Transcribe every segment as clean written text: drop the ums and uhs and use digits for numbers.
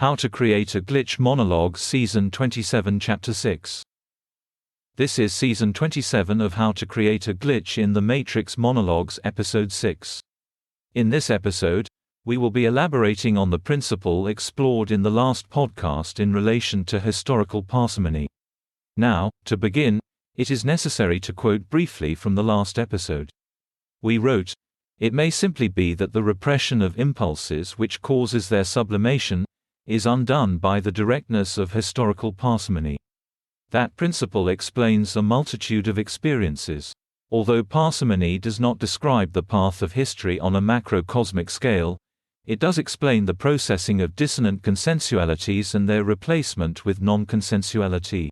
How to Create a Glitch Monologues Season 27 Chapter 6. This is Season 27 of How to Create a Glitch in the Matrix Monologues Episode 6. In this episode, we will be elaborating on the principle explored in the last podcast in relation to historical parsimony. Now, to begin, it is necessary to quote briefly from the last episode. We wrote, "It may simply be that the repression of impulses which causes their sublimation is undone by the directness of historical parsimony. That principle explains a multitude of experiences. Although parsimony does not describe the path of history on a macrocosmic scale, it does explain the processing of dissonant consensualities and their replacement with non-consensuality.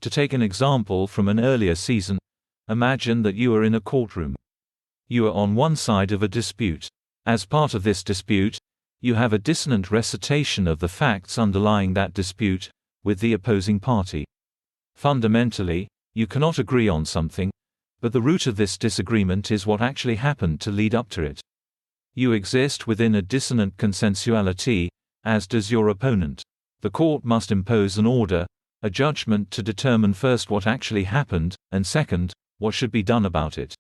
To take an example from an earlier season, imagine that you are in a courtroom. You are on one side of a dispute. As part of this dispute, you have a dissonant recitation of the facts underlying that dispute with the opposing party. Fundamentally, you cannot agree on something, but the root of this disagreement is what actually happened to lead up to it. You exist within a dissonant consensuality, as does your opponent. The court must impose an order, a judgment to determine first what actually happened, and second, what should be done about it.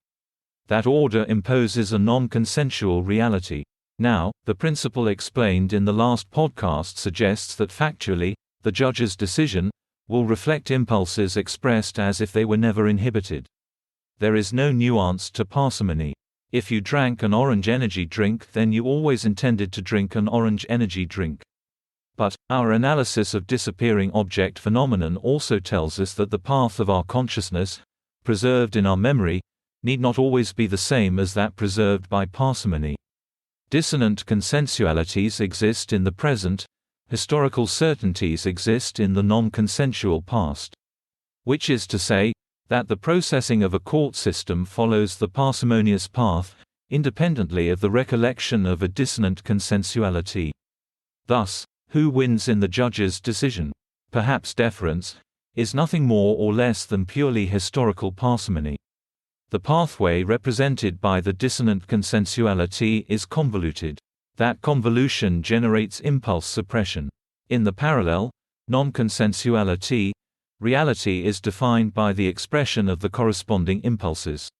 That order imposes a non-consensual reality. Now, the principle explained in the last podcast suggests that factually, the judge's decision will reflect impulses expressed as if they were never inhibited. There is no nuance to parsimony. If you drank an orange energy drink, then you always intended to drink an orange energy drink. But our analysis of disappearing object phenomenon also tells us that the path of our consciousness, preserved in our memory, need not always be the same as that preserved by parsimony. Dissonant consensualities exist in the present, historical certainties exist in the non-consensual past. Which is to say, that the processing of a court system follows the parsimonious path, independently of the recollection of a dissonant consensuality. Thus, who wins in the judge's decision? Perhaps deference is nothing more or less than purely historical parsimony. The pathway represented by the dissonant consensuality is convoluted. That convolution generates impulse suppression. In the parallel, non-consensuality, reality is defined by the expression of the corresponding impulses.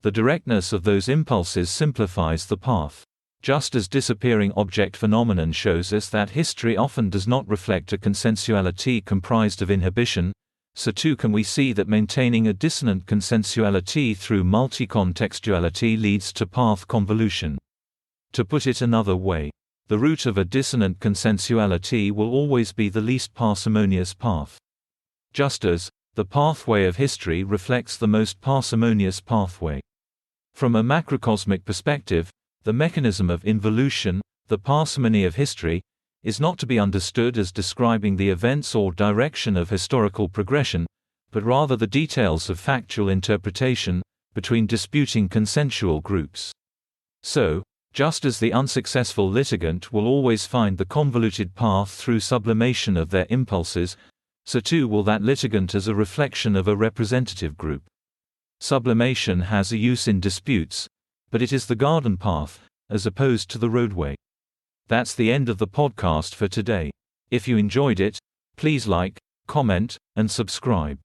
The directness of those impulses simplifies the path. Just as disappearing object phenomenon shows us that history often does not reflect a consensuality comprised of inhibition, so too can we see that maintaining a dissonant consensuality through multi-contextuality leads to path convolution. To put it another way, the root of a dissonant consensuality will always be the least parsimonious path. Just as the pathway of history reflects the most parsimonious pathway. From a macrocosmic perspective, the mechanism of involution, the parsimony of history, is not to be understood as describing the events or direction of historical progression, but rather the details of factual interpretation between disputing consensual groups. So, just as the unsuccessful litigant will always find the convoluted path through sublimation of their impulses, so too will that litigant as a reflection of a representative group. Sublimation has a use in disputes, but it is the garden path, as opposed to the roadway. That's the end of the podcast for today. If you enjoyed it, please like, comment, and subscribe.